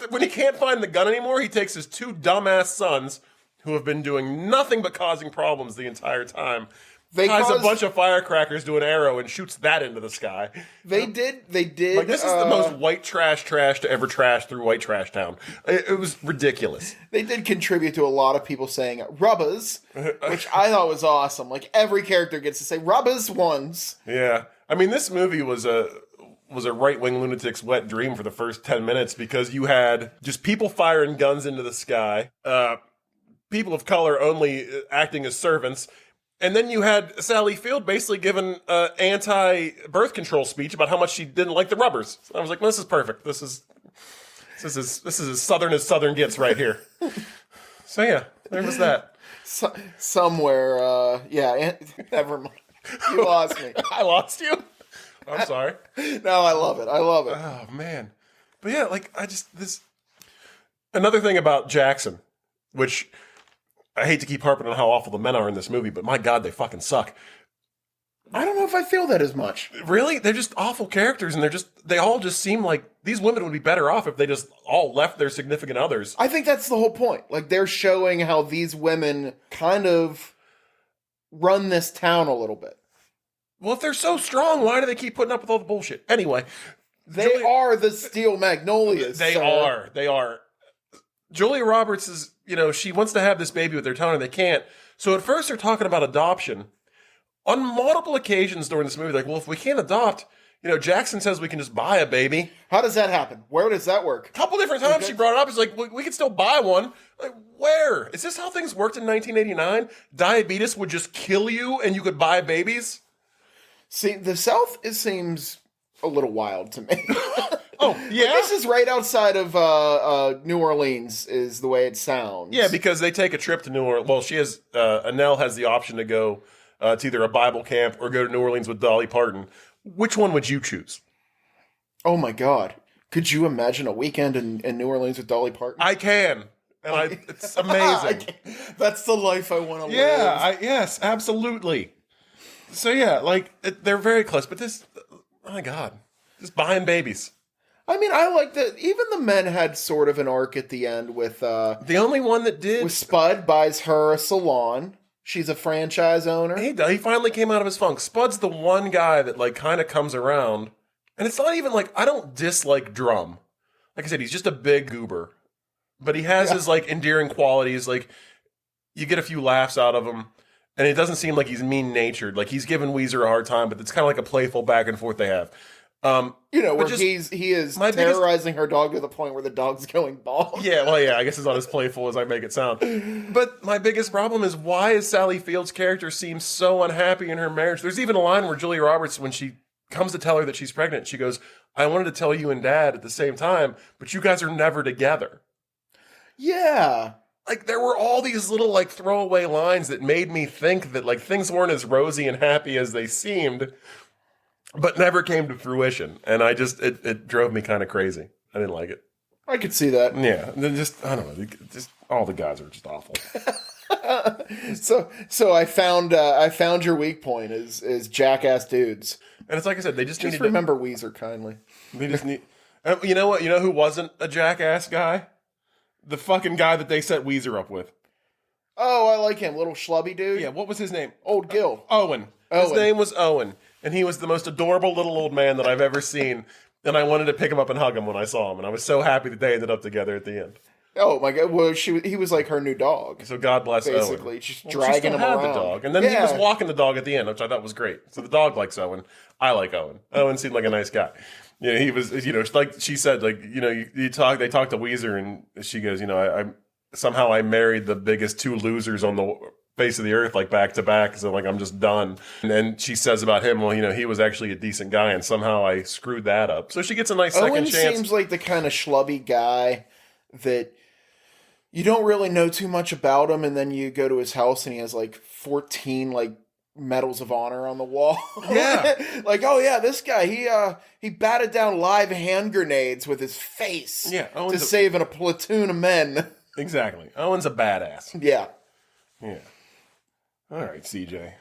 when he can't find the gun anymore, he takes his two dumbass sons, who have been doing nothing but causing problems the entire time, ties a bunch of firecrackers to an arrow and shoots that into the sky. They did. Like, this is the most white trash to ever trash through White Trash Town. It was ridiculous. They did contribute to a lot of people saying rubbers, which I thought was awesome. Like, every character gets to say rubbers once. Yeah. I mean, this movie was a right-wing lunatic's wet dream for the first 10 minutes because you had just people firing guns into the sky, people of color only acting as servants, and then you had Sally Field basically giving an anti-birth control speech about how much she didn't like the rubbers. I was like, well, this is perfect. This is as Southern gets right here. So yeah, there was that. Somewhere, never mind. You lost me. I lost you? I'm sorry. No, I love it. Oh, man. But yeah, like, another thing about Jackson, which I hate to keep harping on how awful the men are in this movie, but my God, they fucking suck. I don't know if I feel that as much. Really? They're just awful characters, and they all just seem like these women would be better off if they just all left their significant others. I think that's the whole point. Like, they're showing how these women kind of run this town a little bit. Well, if they're so strong, why do they keep putting up with all the bullshit? Anyway. They are the Steel Magnolias. They are. Julia Roberts is, she wants to have this baby with their town, and they can't. So at first they're talking about adoption. On multiple occasions during this movie, like, well, if we can't adopt, Jackson says we can just buy a baby. How does that happen? Where does that work? A couple different times she brought it up. It's like, we can still buy one. Like, where? Is this how things worked in 1989? Diabetes would just kill you and you could buy babies? See, the South, it seems a little wild to me. Oh, yeah? But this is right outside of New Orleans, is the way it sounds. Yeah, because they take a trip to New Orleans. Well, Annelle has the option to go to either a Bible camp or go to New Orleans with Dolly Parton. Which one would you choose? Oh my God. Could you imagine a weekend in New Orleans with Dolly Parton? I can. And it's amazing. That's the life I want to live. Yes, absolutely. So yeah, like, they're very close. But this, oh my God, just buying babies. I mean, I like that even the men had sort of an arc at the end with... the only one that did... With Spud buys her a salon. She's a franchise owner. He finally came out of his funk. Spud's the one guy that, like, kind of comes around. And it's not even, like, I don't dislike Drum. Like I said, he's just a big goober. But he has his, like, endearing qualities. Like, you get a few laughs out of him. And it doesn't seem like he's mean-natured. Like, he's giving Weezer a hard time, but it's kind of like a playful back and forth they have. Where he is terrorizing her dog to the point where the dog's going bald. Yeah, well, yeah, I guess it's not as playful as I make it sound. But my biggest problem is, why is Sally Field's character seem so unhappy in her marriage? There's even a line where Julia Roberts, when she comes to tell her that she's pregnant, she goes, I wanted to tell you and Dad at the same time, but you guys are never together. Yeah. Like, there were all these little, like, throwaway lines that made me think that, like, things weren't as rosy and happy as they seemed, but never came to fruition. And it drove me kind of crazy. I didn't like it. I could see that. Yeah. I don't know. Just all the guys are just awful. So I found your weak point is jackass dudes. And it's like I said, they just needed remember Weezer kindly. They just need... You know what? You know who wasn't a jackass guy? The fucking guy that they set Weezer up with. Oh, I like him. Little schlubby dude. Yeah, what was his name? Old Gil. Owen. His name was Owen. And he was the most adorable little old man that I've ever seen. And I wanted to pick him up and hug him when I saw him. And I was so happy that they ended up together at the end. Oh my God! Well, he was like her new dog. So God bless basically, Owen. just dragging him around. The dog, and then he was walking the dog at the end, which I thought was great. So the dog likes Owen. I like Owen. Owen seemed like a nice guy. Yeah, he was. Like she said, like they talked to Weezer, and she goes, I somehow I married the biggest two losers on the face of the earth, like back to back. So like I'm just done. And then she says about him, well, he was actually a decent guy, and somehow I screwed that up. So she gets a nice second chance. Owen seems like the kind of schlubby guy that you don't really know too much about him, and then you go to his house and he has like 14 like medals of honor on the wall. Yeah. Like, oh yeah, this guy, he batted down live hand grenades with his face. Yeah, to save a platoon of men. Exactly. Owen's a badass. Yeah. Yeah. All right, CJ.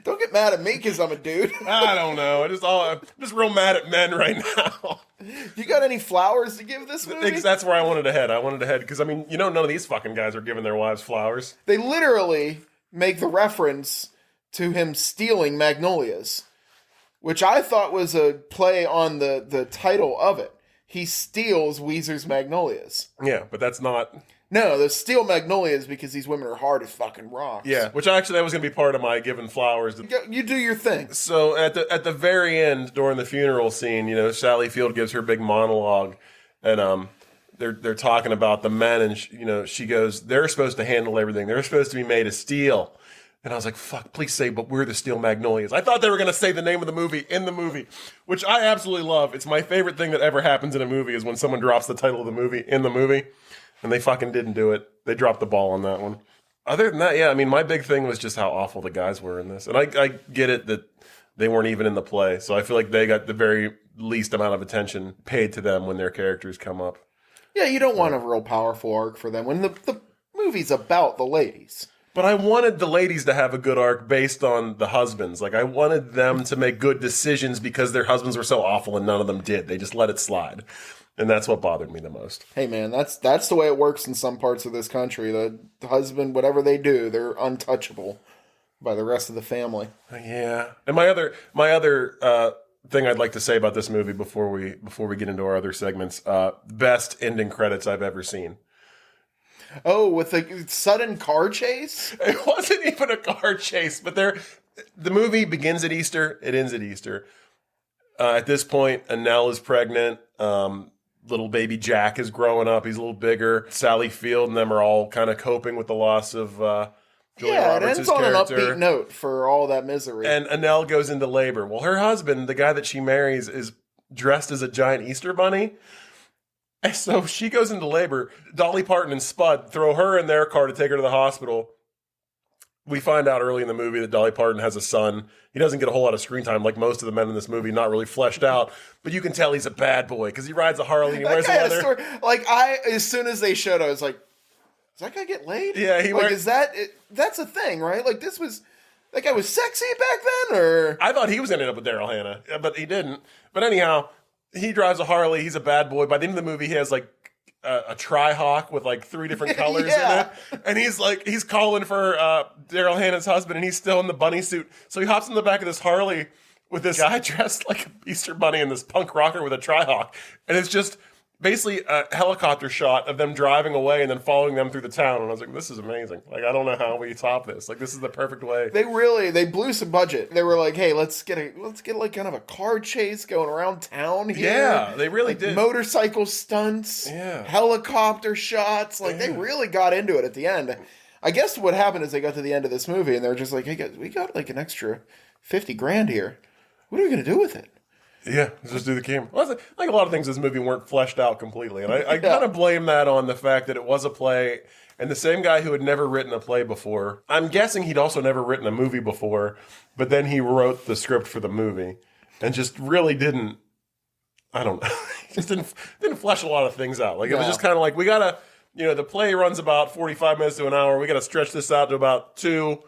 Don't get mad at me because I'm a dude. I don't know. I'm just real mad at men right now. You got any flowers to give this movie? That's where I wanted to head. Because, none of these fucking guys are giving their wives flowers. They literally make the reference to him stealing Magnolias, which I thought was a play on the title of it. He steals Weezer's Magnolias. Yeah, but that's not... No, the Steel Magnolias because these women are hard as fucking rocks. Yeah, which actually that was going to be part of my giving flowers. You do your thing. So at the very end, during the funeral scene, you know, Sally Field gives her big monologue, and they're talking about the men, and she goes, they're supposed to handle everything. They're supposed to be made of steel. And I was like, fuck, please say, but we're the Steel Magnolias. I thought they were going to say the name of the movie in the movie, which I absolutely love. It's my favorite thing that ever happens in a movie is when someone drops the title of the movie in the movie. And they fucking didn't do it. They dropped the ball on that one. Other than that, yeah, I mean, my big thing was just how awful the guys were in this. And I get it that they weren't even in the play. So I feel like they got the very least amount of attention paid to them when their characters come up. Yeah, you don't want a real powerful arc for them when the movie's about the ladies. But I wanted the ladies to have a good arc based on the husbands. Like, I wanted them to make good decisions because their husbands were so awful and none of them did. They just let it slide. And that's what bothered me the most. Hey, man, that's the way it works in some parts of this country. The husband, whatever they do, they're untouchable by the rest of the family. Yeah. And my other thing I'd like to say about this movie before we get into our other segments, best ending credits I've ever seen. Oh, with a sudden car chase? It wasn't even a car chase, but the movie begins at Easter. It ends at Easter. At this point, Annelle is pregnant. Little baby Jack is growing up. He's a little bigger. Sally Field and them are all kind of coping with the loss of Julia Roberts' it ends on character. an upbeat note for all that misery. And Annelle goes into labor. Well, her husband, the guy that she marries, is dressed as a giant Easter bunny. And so she goes into labor. Dolly Parton and Spud throw her in their car to take her to the hospital. We find out early in the movie that Dolly Parton has a son. He doesn't get a whole lot of screen time like most of the men in this movie, not really fleshed out. But you can tell he's a bad boy because he rides a Harley and he wears a leather. Like, as soon as they showed, I was like, does that guy get laid? Yeah, that's a thing, right? Like, that guy was sexy back then, or? I thought he was ending up with Daryl Hannah, but he didn't. But anyhow, he drives a Harley. He's a bad boy. By the end of the movie, he has like a tri-hawk with like 3 different colors in it. And he's calling for Daryl Hannah's husband, and he's still in the bunny suit. So he hops in the back of this Harley with this guy dressed like an Easter bunny and this punk rocker with a tri-hawk. And it's just basically a helicopter shot of them driving away and then following them through the town. And I was like, this is amazing. Like, I don't know how we top this. Like, this is the perfect way. They blew some budget. They were like, hey, let's get like kind of a car chase going around town here. Yeah, they really did. Motorcycle stunts. Yeah. Helicopter shots. Like, they really got into it at the end. I guess what happened is they got to the end of this movie and they were just like, hey guys, we got like an extra $50,000 here. What are we going to do with it? Yeah, just do the camera. Well, like a lot of things in this movie weren't fleshed out completely. And I kind of blame that on the fact that it was a play. And the same guy who had never written a play before, I'm guessing he'd also never written a movie before, but then he wrote the script for the movie and just really didn't, I don't know, just didn't flesh a lot of things out. Like, it was just kind of like, we got to, the play runs about 45 minutes to an hour. We got to stretch this out to about 2.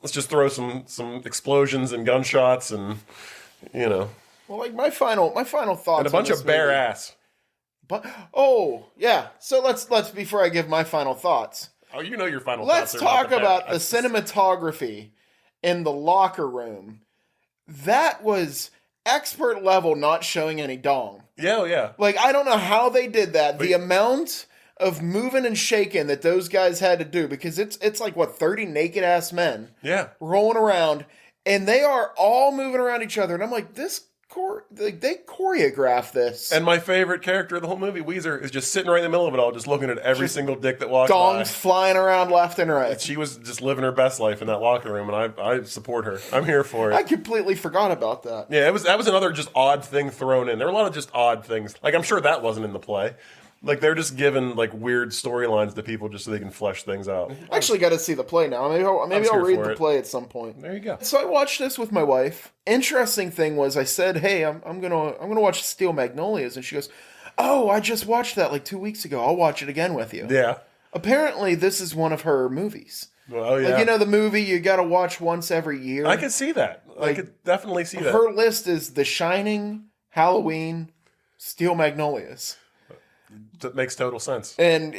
Let's just throw some explosions and gunshots and, Well, like my final thoughts and a bunch of bare ass. But yeah. So let's before I give my final thoughts. Oh, your final let's thoughts. Let's talk about the cinematography in the locker room. That was expert level, not showing any dong. Yeah. Like, I don't know how they did that. The amount of moving and shaking that those guys had to do, because it's like 30 naked ass men. Yeah. Rolling around, and they are all moving around each other, and I'm like, they choreographed this. And my favorite character of the whole movie, Weezer, is just sitting right in the middle of it all, just looking at every single dick that walks dongs by. Flying around left and right. She was just living her best life in that locker room, and I support her. I'm here for it. I completely forgot about that. Yeah, that was another just odd thing thrown in. There were a lot of just odd things. Like, I'm sure that wasn't in the play. Like, they're just giving like weird storylines to people just so they can flesh things out. I actually got to see the play now. Maybe I'll read the play at some point. There you go. So I watched this with my wife. Interesting thing was, I said, "Hey, I'm gonna watch Steel Magnolias," and she goes, "Oh, I just watched that like 2 weeks ago. I'll watch it again with you." Yeah. Apparently, this is one of her movies. Well, yeah. Like, the movie you got to watch once every year. I could see that. I could definitely see that. Her list is The Shining, Halloween, Steel Magnolias. That makes total sense. And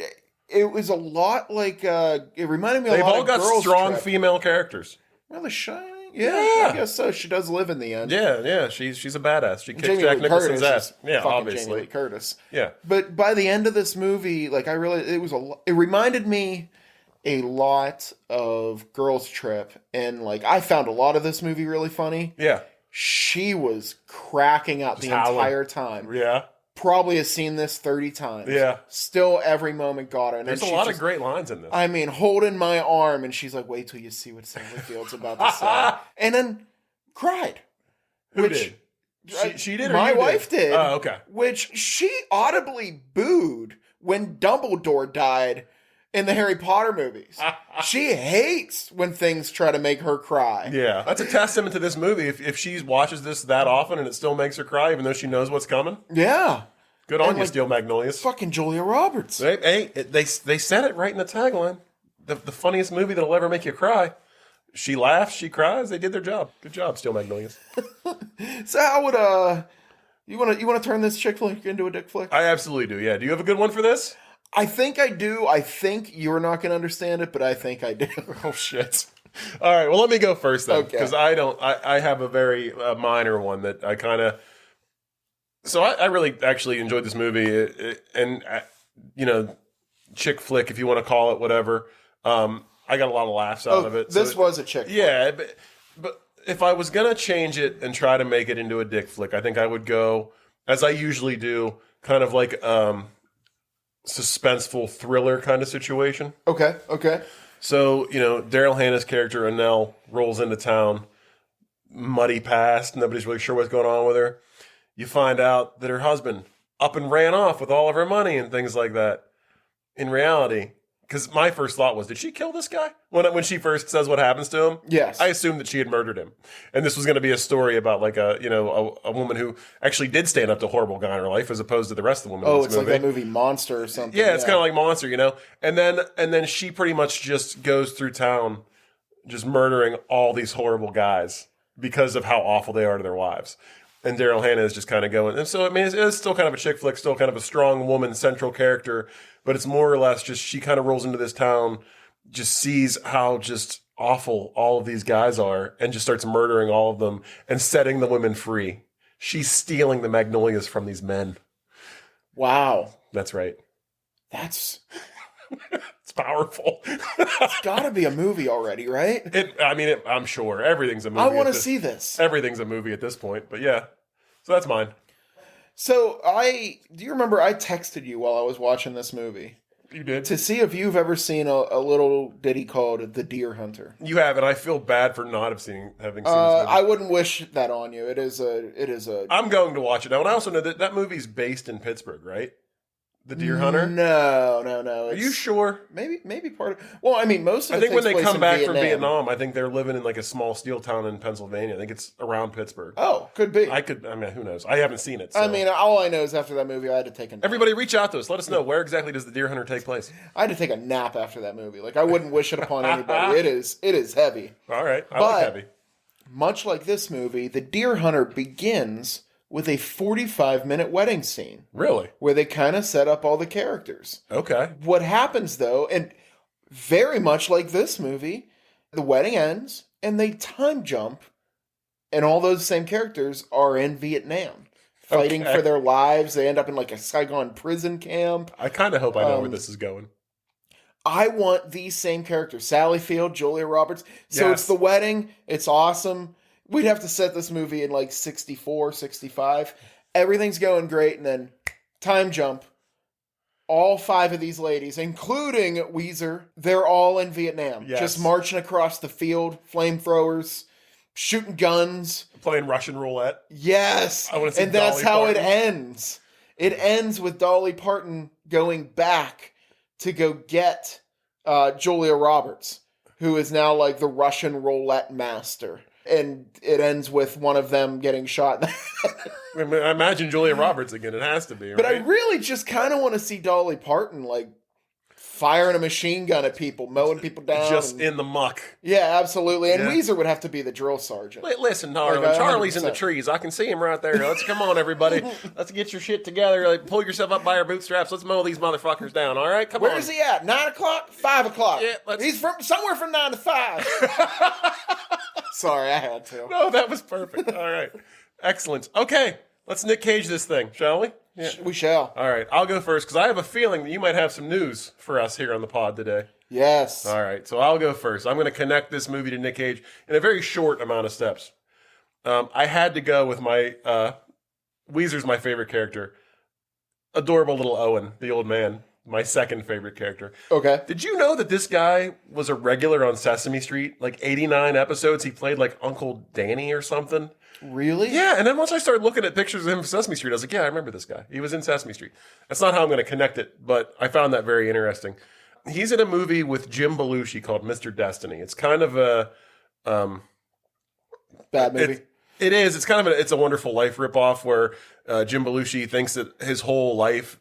it was a lot like, it reminded me a They've lot all of got Girls strong Trip. female characters. Well, The Shining, I guess so. She does live in the end. Yeah. She's a badass. She kicks Jamie Jack Lee Nicholson's Curtis ass. Yeah, fucking obviously. Jamie Lee Curtis. Yeah. But by the end of this movie, like it reminded me a lot of Girls Trip, and like I found a lot of this movie really funny. Yeah. She was cracking up the entire time. Yeah. Probably has seen this 30 times. Yeah. Still every moment got her. And There's a lot of great lines in this. I mean, holding my arm, and she's like, wait till you see what Sally Field's about to say. And then cried. Who did? She did or my you wife did. Oh, okay. Which she audibly booed when Dumbledore died in the Harry Potter movies. She hates when things try to make her cry. Yeah, that's a testament to this movie. If she watches this that often and it still makes her cry, even though she knows what's coming. Yeah. Good on you, Steel Magnolias. Fucking Julia Roberts. They said it right in the tagline. The funniest movie that'll ever make you cry. She laughs, she cries. They did their job. Good job, Steel Magnolias. So how would you want to turn this chick flick into a dick flick? I absolutely do. Yeah. Do you have a good one for this? I think I do. I think you're not going to understand it, but I think I do. Oh, shit. All right. Well, let me go first then. Okay. Because I have a very minor one that I kind of. So I really actually enjoyed this movie. Chick flick, if you want to call it, whatever. I got a lot of laughs out of it. This was a chick flick. Yeah. But if I was going to change it and try to make it into a dick flick, I think I would go, as I usually do, kind of like suspenseful thriller kind of situation. Okay. So, Daryl Hannah's character, Annelle, rolls into town, muddy past, nobody's really sure what's going on with her. You find out that her husband up and ran off with all of her money and things like that. In reality, because my first thought was, did she kill this guy? When she first says what happens to him? Yes. I assumed that she had murdered him. And this was going to be a story about like a woman who actually did stand up to a horrible guy in her life as opposed to the rest of the women in this movie. Like that movie Monster or something. Yeah, it's kind of like Monster, And then she pretty much just goes through town just murdering all these horrible guys because of how awful they are to their wives. And Daryl Hannah is just kind of going. And so, I mean, it's still kind of a chick flick, still kind of a strong woman central character, but it's more or less just she kind of rolls into this town, just sees how just awful all of these guys are, and just starts murdering all of them and setting the women free. She's stealing the Magnolias from these men. Wow. That's right. It's powerful. It's got to be a movie already, right? I'm sure everything's a movie. I want to see this. Everything's a movie at this point, but yeah. So that's mine. So do you remember I texted you while I was watching this movie? You did? To see if you've ever seen a little ditty called The Deer Hunter. You have, and I feel bad for not having seen this movie. I wouldn't wish that on you. It is a. I'm going to watch it now, and I also know that movie's based in Pittsburgh, right? The Deer Hunter? No. Are you sure? Maybe part of. Well, I mean, most of it. I think when they takes place come in back from Vietnam, I think they're living in like a small steel town in Pennsylvania. I think it's around Pittsburgh. Oh, could be. Who knows? I haven't seen it. So. I mean, all I know is after that movie, I had to take a nap. Everybody reach out to us. Let us know, where exactly does The Deer Hunter take place? I had to take a nap after that movie. Like, I wouldn't wish it upon anybody. It is heavy. All right. I like heavy. Much like this movie, The Deer Hunter begins with a 45-minute wedding scene. Really? Where they kind of set up all the characters. Okay. What happens, though, and very much like this movie, the wedding ends, and they time jump, and all those same characters are in Vietnam, fighting for their lives. They end up in like a Saigon prison camp. I kind of hope I know where this is going. I want these same characters. Sally Field, Julia Roberts. So It's the wedding. It's awesome. We'd have to set this movie in like 64, 65. Everything's going great, and then time jump. All 5 of these ladies, including Weezer, they're all in Vietnam. Yes. Just marching across the field, flamethrowers, shooting guns. Playing Russian roulette. Yes. I want to see and that's Dolly how Parton. it ends. It ends with Dolly Parton going back to go get Julia Roberts, who is now like the Russian roulette master. And it ends with one of them getting shot. I imagine Julia Roberts again. It has to be, right? But I really just kind of want to see Dolly Parton, like, firing a machine gun at people, mowing people down. Just in the muck. Yeah, absolutely. And Weezer would have to be the drill sergeant. Listen, darling, Charlie's in the trees. I can see him right there. Come on, everybody. Let's get your shit together. Like, pull yourself up by your bootstraps. Let's mow these motherfuckers down, all right? Come on. Where's he at? 9 o'clock? 5 o'clock? Yeah, He's from somewhere from 9 to 5. Sorry, I had to. No, that was perfect. All right. Excellent. Okay, let's Nick Cage this thing, shall we? Yeah. We shall. All right, I'll go first because I have a feeling that you might have some news for us here on the pod today. Yes. All right, so I'll go first. I'm going to connect this movie to Nick Cage in a very short amount of steps. I had to go with my Weezer's my favorite character. Adorable little Owen, the old man, my second favorite character. Okay. Did you know that this guy was a regular on Sesame Street? Like 89 episodes, he played like Uncle Danny or something. Really? Yeah, and then once I started looking at pictures of him from Sesame Street, I was like, yeah, I remember this guy. He was in Sesame Street. That's not how I'm going to connect it, but I found that very interesting. He's in a movie with Jim Belushi called Mr. Destiny. It's kind of a... bad movie. It is. It's kind of it's a Wonderful Life ripoff where Jim Belushi thinks that his whole life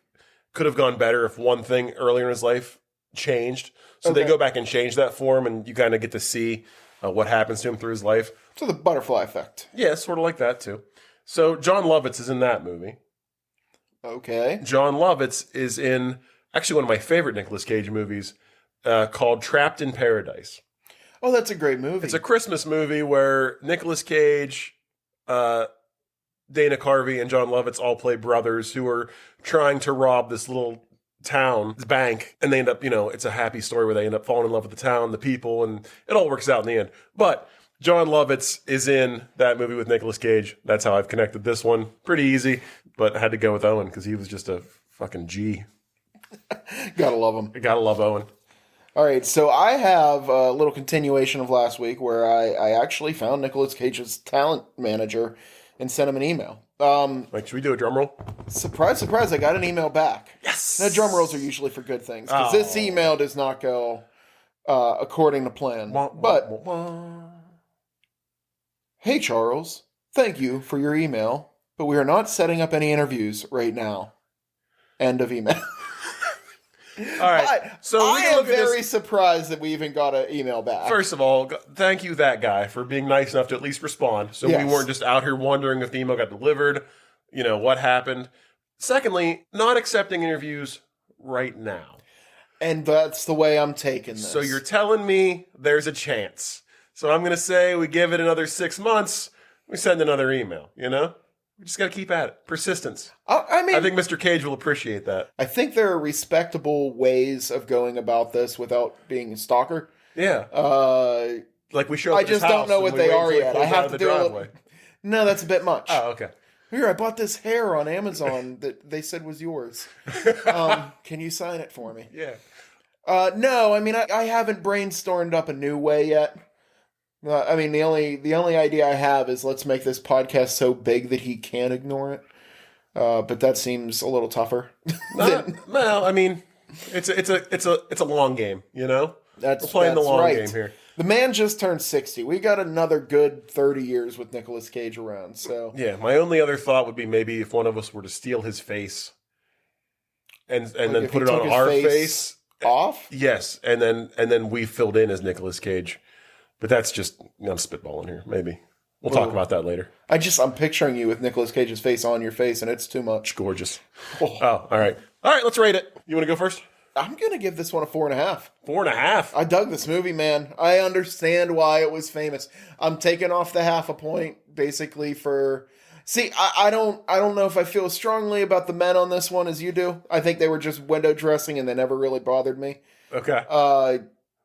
could have gone better if one thing earlier in his life changed. So they go back and change that for him, and you kind of get to see what happens to him through his life. So the butterfly effect. Yeah, sort of like that, too. So John Lovitz is in that movie. Okay. John Lovitz is in, actually, one of my favorite Nicolas Cage movies called Trapped in Paradise. Oh, that's a great movie. It's a Christmas movie where Nicolas Cage, Dana Carvey, and John Lovitz all play brothers who are trying to rob this little town, this bank, and they end up, it's a happy story where they end up falling in love with the town, the people, and it all works out in the end. But John Lovitz is in that movie with Nicolas Cage. That's how I've connected this one. Pretty easy, but I had to go with Owen because he was just a fucking G. Gotta love him. Gotta love Owen. All right, so I have a little continuation of last week where I actually found Nicolas Cage's talent manager and sent him an email. Should we do a drum roll? Surprise, surprise, I got an email back. Yes! Now, drum rolls are usually for good things, because this email does not go according to plan. Hey, Charles, thank you for your email, but we are not setting up any interviews right now. End of email. All right. So I am very surprised that we even got an email back. First of all, thank you, that guy, for being nice enough to at least respond. So we weren't just out here wondering if the email got delivered, what happened. Secondly, not accepting interviews right now. And that's the way I'm taking this. So you're telling me there's a chance. So I'm going to say we give it another 6 months. We send another email, We just got to keep at it. Persistence. I think Mr. Cage will appreciate that. I think there are respectable ways of going about this without being a stalker. Yeah. Like we show up I just don't know what they are yet. I have to do it. No, that's a bit much. Oh, okay. Here, I bought this hair on Amazon that they said was yours. Can you sign it for me? Yeah. No, I haven't brainstormed up a new way yet. The only idea I have is let's make this podcast so big that he can't ignore it. But that seems a little tougher. It's a long game, We're That's playing the long right. game here. The man just turned 60. We got another good 30 years with Nicolas Cage around. So yeah, my only other thought would be maybe if one of us were to steal his face and then put it on our face off. Yes, and then we filled in as Nicolas Cage. But that's just, I'm spitballing here. Maybe. We'll talk about that later. I'm picturing you with Nicolas Cage's face on your face, and it's too much. It's gorgeous. Oh, all right. All right, let's rate it. You want to go first? I'm going to give this one a 4.5. 4.5? I dug this movie, man. I understand why it was famous. I'm taking off the half a point, basically, for... See, I don't know if I feel as strongly about the men on this one as you do. I think they were just window dressing, and they never really bothered me. Okay.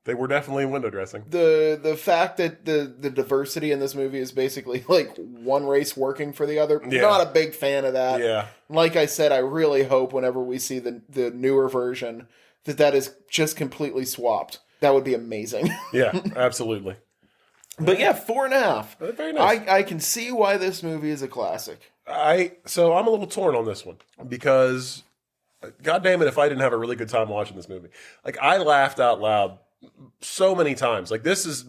They were definitely window dressing. The fact that the diversity in this movie is basically like one race working for the other. Yeah. Not a big fan of that. Yeah. Like I said, I really hope whenever we see the newer version that is just completely swapped. That would be amazing. Yeah, absolutely. But yeah, 4.5. Very nice. I can see why this movie is a classic. So I'm a little torn on this one because, God damn it, if I didn't have a really good time watching this movie. Like, I laughed out loud so many times. Like, this is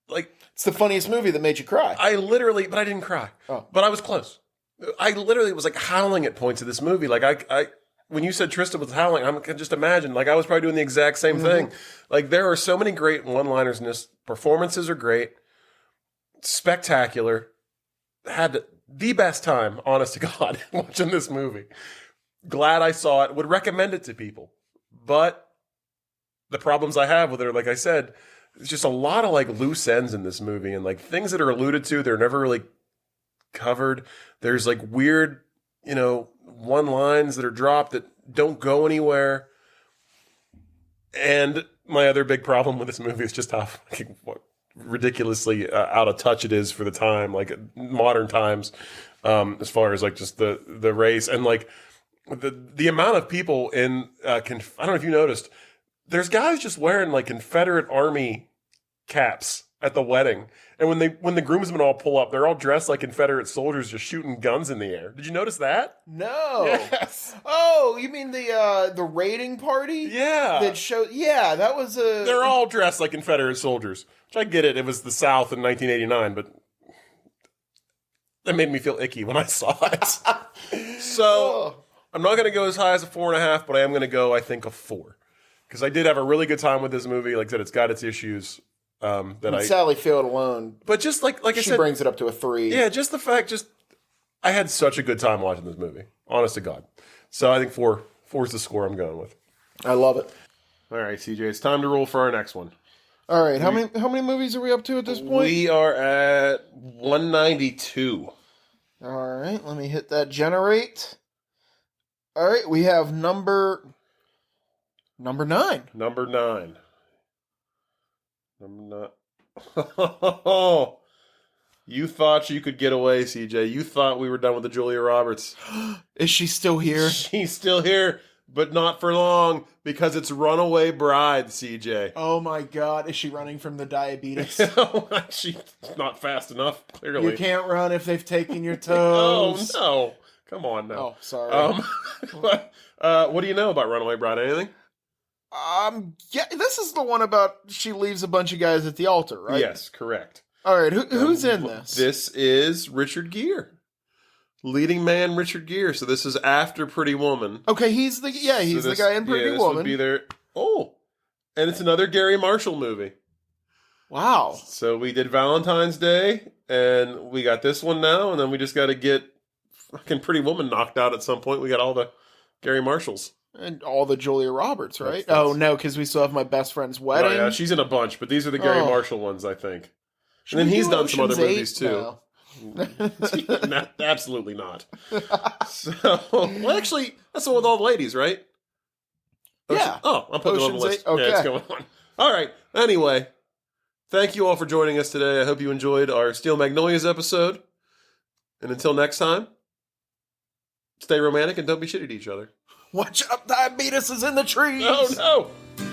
like... It's the funniest movie that made you cry. But I didn't cry. Oh. But I was close. I literally was like howling at points of this movie. Like, I when you said Tristan was howling, I can just imagine. Like, I was probably doing the exact same thing. Like, there are so many great one-liners in this. Performances are great. Spectacular. Had the best time, honest to God, watching this movie. Glad I saw it. Would recommend it to people. But the problems I have with it are, like I said, there's just a lot of like loose ends in this movie, and like things that are alluded to, they're never really covered. There's like weird, one lines that are dropped that don't go anywhere. And my other big problem with this movie is just how ridiculously out of touch it is for the time, like modern times, as far as like just the race and like the amount of people in. I don't know if you noticed, there's guys just wearing like Confederate Army caps at the wedding, and when the groomsmen all pull up, they're all dressed like Confederate soldiers, just shooting guns in the air. Did you notice that? No. Yes. Oh, you mean the raiding party? Yeah. That showed. Yeah, that was a. They're all dressed like Confederate soldiers. Which I get it. It was the South in 1989, but that made me feel icky when I saw it. So I'm not going to go as high as a 4.5, but I am going to go, I think, a 4. Because I did have a really good time with this movie. Like I said, it's got its issues. Sally Field alone. But just like I said, she brings it up to a 3. Yeah, just the fact, I had such a good time watching this movie. Honest to God. So I think 4 is the score I'm going with. I love it. All right, CJ, it's time to roll for our next one. All right, how many movies are we up to at this point? We are at 192. All right, let me hit that generate. All right, we have number 9. Number 9. Oh, you thought you could get away, CJ. You thought we were done with the Julia Roberts. Is she still here? She's still here, but not for long, because it's Runaway Bride, CJ. Oh my God, is she running from the diabetes? She's not fast enough, clearly. You can't run if they've taken your toes. Oh, no. Come on now. Oh, sorry. What do you know about Runaway Bride? Anything? Yeah, this is the one about she leaves a bunch of guys at the altar, right? Yes, correct. All right, who's in this? This is Richard Gere. Leading man Richard Gere. So this is after Pretty Woman. Okay, he's the guy in Pretty Woman. Would be there. Oh, and it's another Gary Marshall movie. Wow. So we did Valentine's Day, and we got this one now, and then we just got to get fucking Pretty Woman knocked out at some point. We got all the Gary Marshalls. And all the Julia Roberts, right? Oh, no, because we still have My Best Friend's Wedding. Oh, yeah, she's in a bunch, but these are the Gary Marshall ones, I think. Should and then he's done Ocean's some other 8? movies, too. No. Absolutely not. So, well, actually, that's the one with all the ladies, right? Yeah. Oh, I'm putting it on the list. Okay. Yeah, it's going on. All right. Anyway, thank you all for joining us today. I hope you enjoyed our Steel Magnolias episode. And until next time, stay romantic and don't be shitty to each other. Watch out, diabetes is in the trees! Oh, no!